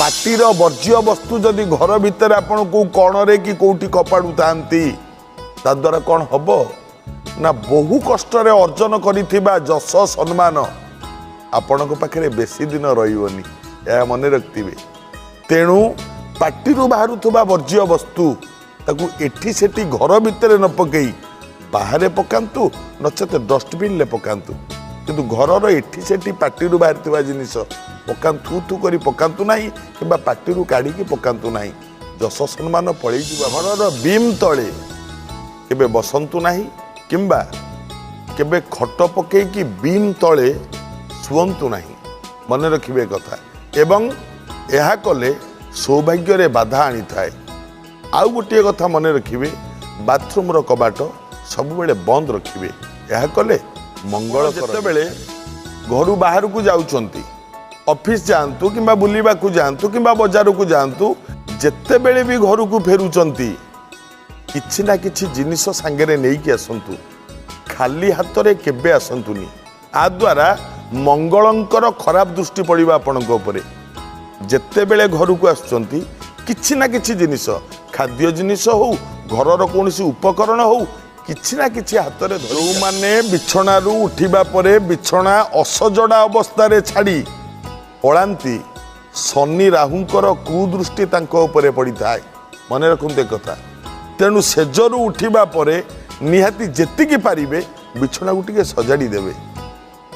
पाटीर वर्ज्य वस्तु जदि घर भितर आपण को कणरे कि कोठी कपाड़ू थांती ता द्वारा कौन हम ना बहु कष्ट अर्जन करिथिबा जस सम्मान आपण पाखे बेसी दिन रही मन रखिए। तेणु पाटीरू बाहर वर्ज्य वस्तु ताकू एठी सेठी घर भितर न पकई बाहर पकांतु नचेत डस्टबिन ले पकांतु किंतु घर एठी सेठी पाटीरू बाहर जिनिस थू थू करी पकांतु नहीं कि पाटीरू काढ़ी पकांतु नहीं जस सम्मान पलि घर बीम तले केबे बसंतु नहीं किंबा केबे खट पकईकी बीम तले शुअंतु नहीं मन रखिबे कथा एवं यह कले सौभाग्य रे बाधा आनी थाए। आउ गोटे कथा मन रखिबे बाथरूम रो कबाट सब बेले बंद रखिबे यह कले मंगल जेतेबेले घर बाहर को जाउचंती ऑफिस जातु कि बुलवा जातु कि बजार को जातु जेतेबेले भी घर को फेरुचंती किछि ना किछि जिनिस सांगरे नेइकी आसंतु खाली हाथ रे केबे आसंतुनी आ द्वारा मंगलंकर खराब दृष्टि पड़िबा आपनक उपरे। जेतेबेले घर को आसुचंती किछि ना किछि जिनिस खाद्य जिनिस हो घरर कोनोसी उपकरण हो किछि ना किछि हाथ रे जो माने बिछणारू उठिबा परे बिछणा असजड़ा अवस्था रे छाड़ी पलांती शनि राहुंकर कुदृष्टि तांको उपरे पड़ी थाए मन रखते कथा। तेणु सेजरू उठिबा परे निहाती जेतिकी पारिबे बिछणा को टिके सजाड़ी देवे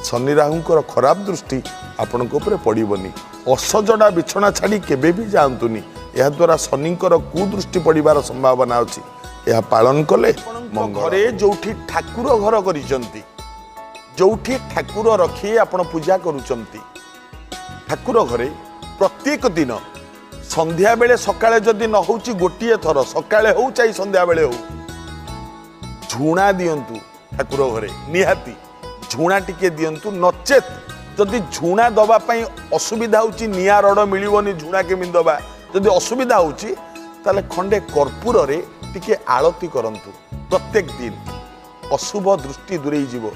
शनि राहुंकर खराब दृष्टि आपनक उपरे पड़िबनी असजड़ा बिछणा छाड़ी केबे भी जातुनी यह द्वारा शनिकर कुदृष्टि पड़िबार संभावना अछि। यह पालन कले घरे जोठी ठाकुर घर करिसंती जोठी ठाकुर रखी आपण पूजा करूचंती ठाकुर घरे प्रत्येक दिन संध्या बेले सकाळे जदि न होउची गोटिए थर सकाळे हो चाहे संध्या बेले हो झुणा दियंतु ठाकुर घरे निहाती झुणा टिके दियंतु नचेत जदि झुणा दबा पई असुविधा होउची निया रड मिलिवनी झुणा केमि दबा जदि असुविधा होउची ताले खंडे कर्पूर रे टिके आळती करंतु प्रत्येक दिन अशुभ दृष्टि दूरेई जीवो।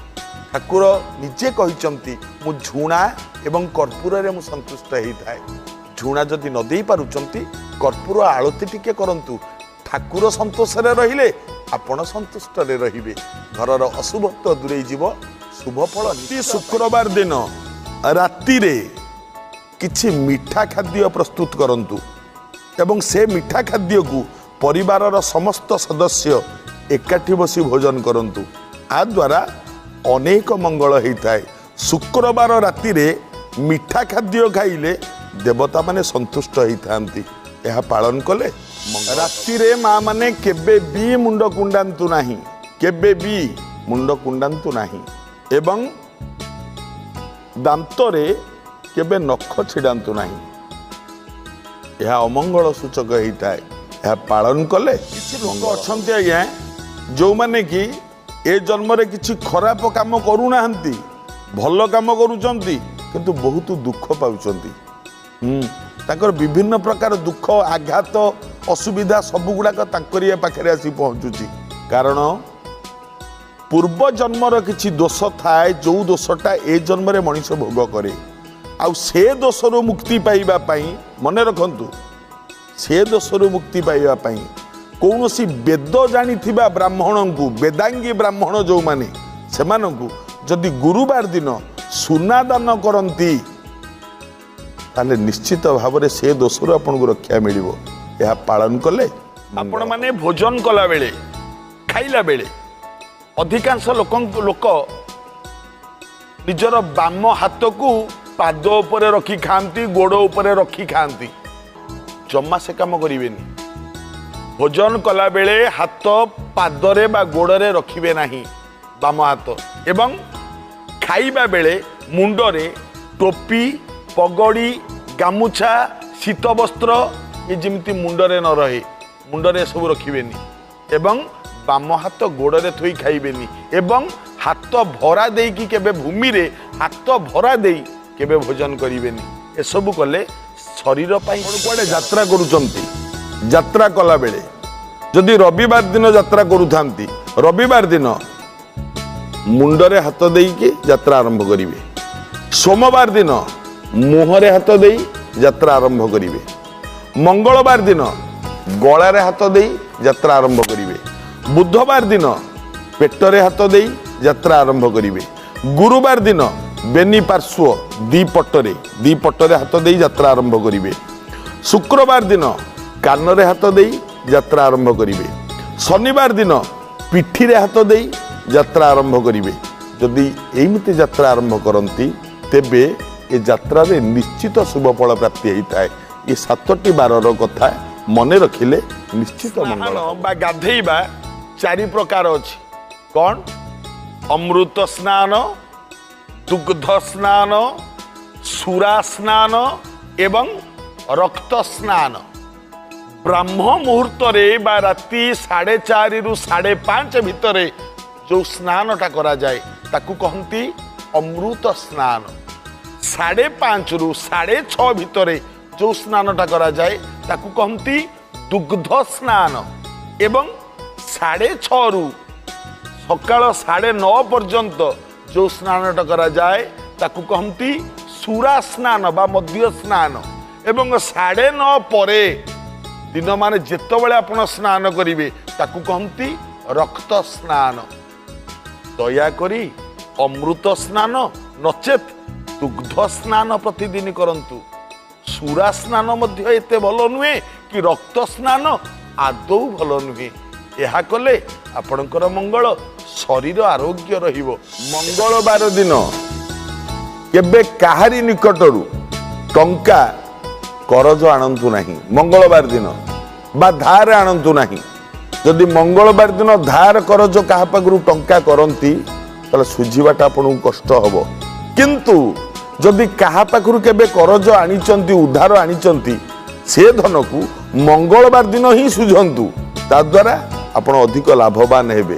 ठाकुर निजे कहिचंती मु झुणा एवं कर्पूर रे मु संतुष्ट हेई थाए झुणा जदि न देई पारुचंती कर्पूर आळती टिके करंतु ठाकुर संतोष रे रहिले आपण संतुष्ट रे रहिबे घरर अशुभत्व दूरेई जीवो शुभ फल। नित्य शुक्रवार दिन राति रे किछि मीठा खाद्य प्रस्तुत करंतु एवं से मीठा खाद्य को परिवारर समस्त सदस्य एकाठी बसी भोजन करंतु आ द्वारा अनेक मंगल होता है। शुक्रवार राति रे मीठा खाद्य खाइले देवता माने संतुष्ट होता यह पालन कले राति रे माँ माने केबे भी मुंड कुंडांतु नाही केबे भी मुंड कुंडांतु नाही एवं दांतरे केबे नख छिड़ांतु नाही यह अमंगल सूचक होता है। यह पालन कले किछि लोक अछंती आज्ञा जो माने कि ए जन्म रे किछि खराब काम करू नाहंती भल काम करूचंती किंतु बहुत दुख पाउचंती ताकर विभिन्न प्रकार दुख आघात असुविधा सब गुड़ाक तांकरिया पाखरे आसी पहुंचुची कारण पूर्व जन्मर किछि दोष थाए जो दोषटा ए जन्म रे मनुष्य भोग करे आउ से दोषरु मुक्ति पाइबा पई मने रखंतु से दोषरु मुक्ति पाइबा पई कौनसी वेद जानी ब्राह्मण को वेदांगी ब्राह्मण जो माने सेमानंकु जदि गुरुवार दिन सुना दान करती ताले निश्चित भाव से दोषरु आपन को रक्षा मिलिबो। यह पालन कले आपण माने भोजन कला बेले खाइला बेले अधिकांश लोक निजर बाम हाथ को पाद उपरे रखी खाती गोड़ उपरे रखी खाती जमा से काम करेनि भोजन कला बेले हाथ पादरे बा गोड़े रखिबे नाही बाम हाथ एवं खाइबा बेले मुंडरे टोपी पगड़ी गामुछा शीत वस्त्र ये जमी मुंडरे न रहे मुंडरे सब रखिबेनी एवं बाम हाथ गोड़े थोई खाइबेनी एवं हाथ भरा देकी केबे भूमि रे हाथ भरा देई केबे भोजन करिबेनी ए सब कले शरीर पाई कुआडे यात्रा करूचंती यात्रा कला बेले जदि रविवार दिन यात्रा करूथांती रविवार दिन मुंडरे हाथ देकी यात्रा आरंभ करिवे सोमवार दिन मुहरे हाथ देई ଯାତ୍ରା ଆରମ୍ଭ କରିବେ। ମଙ୍ଗଳବାର ଦିନ ଗଳାରେ ହାତ ଦେଇ ଯାତ୍ରା ଆରମ୍ଭ କରିବେ। ବୁଧବାର ଦିନ ପେଟରେ ହାତ ଦେଇ ଯାତ୍ରା ଆରମ୍ଭ କରିବେ। ଗୁରୁବାର ଦିନ ବେନି ପାର୍ଶ୍ୱ ଦି ପଟରେ ହାତ ଦେଇ ଯାତ୍ରା ଆରମ୍ଭ କରିବେ। ଶୁକ୍ରବାର ଦିନ କାନରେ ହାତ ଦେଇ ଯାତ୍ରା ଆରମ୍ଭ କରିବେ। ଶନିବାର ଦିନ ପିଠିରେ ହାତ ଦେଇ ଯାତ୍ରା ଆରମ୍ଭ କରିବେ। ଯଦି ଏମିତି ଯାତ୍ରା ଆରମ୍ଭ କରନ୍ତି ତେବେ ଏ ଯାତ୍ରାରେ ନିଶ୍ଚିତ ଶୁଭଫଳ ପ୍ରାପ୍ତି ହେଇଥାଏ। ଏ 7ଟି ବାରର କଥା ମନେ ରଖିଲେ ନିଶ୍ଚିତ ମଙ୍ଗଳ ବା ଗାଧେଇବା 4 ପ୍ରକାର ଅଛି। କ'ଣ? ଅମୃତ ସ୍ନାନ, ଦୁଗ୍ଧ ସ୍ନାନ, ସୁରା ସ୍ନାନ ଏବଂ ରକ୍ତ ସ୍ନାନ। ବ୍ରାହ୍ମ ମୁହୂର୍ତ୍ତରେ ବା ରାତି 4:30 ରୁ 5:30 ଭିତରେ ଯେଉଁ ସ୍ନାନଟା କରାଯାଏ ତାକୁ କହନ୍ତି ଅମୃତ ସ୍ନାନ। 5:30 ରୁ 6:30 ଭିତରେ ଯେଉଁ ସ୍ନାନଟା କରାଯାଏ ତାକୁ କହନ୍ତି ଦୁଗ୍ଧ ସ୍ନାନ ଏବଂ 6:30 ରୁ ସକାଳ 9:30 ପର୍ଯ୍ୟନ୍ତ ଯେଉଁ ସ୍ନାନଟା କରାଯାଏ ତାକୁ କହନ୍ତି ସୁରା ସ୍ନାନ ବା ମଧ୍ୟ ସ୍ନାନ ଏବଂ 9:30 ପରେ ଦିନ ମାନେ ଯେତେବେଳେ ଆପଣ ସ୍ନାନ କରିବେ ତାକୁ କହନ୍ତି ରକ୍ତ ସ୍ନାନ। ଦୟାକରି ଅମୃତ ସ୍ନାନ ନଚେତ୍ ଦୁଗ୍ଧ ସ୍ନାନ ପ୍ରତିଦିନ କରନ୍ତୁ। ସୁରା ସ୍ନାନ ମଧ୍ୟ ଏତେ ଭଲ ନୁହେଁ କି ରକ୍ତ ସ୍ନାନ ଆଦୌ ଭଲ ନୁହେଁ। ଏହା କଲେ ଆପଣଙ୍କର ମଙ୍ଗଳ, ଶରୀର ଆରୋଗ୍ୟ ରହିବ। ମଙ୍ଗଳବାର ଦିନ କେବେ କାହାରି ନିକଟରୁ ଟଙ୍କା କରଜ ଆଣନ୍ତୁ ନାହିଁ। ମଙ୍ଗଳବାର ଦିନ ବା ଧାର ଆଣନ୍ତୁ ନାହିଁ। ଯଦି ମଙ୍ଗଳବାର ଦିନ ଧାର କରଜ କାହା ପାଖରୁ ଟଙ୍କା କରନ୍ତି ତାହେଲେ ସୁଝିବାଟା ଆପଣଙ୍କୁ କଷ୍ଟ ହେବ। କିନ୍ତୁ ଯଦି କାହା ପାଖରୁ କେବେ କରଜ ଆଣିଛନ୍ତି, ଉଧାର ଆଣିଛନ୍ତି, ସେ ଧନକୁ ମଙ୍ଗଳବାର ଦିନ ହିଁ ସୁଝନ୍ତୁ। ତାଦ୍ୱାରା ଆପଣ ଅଧିକ ଲାଭବାନ ହେବେ।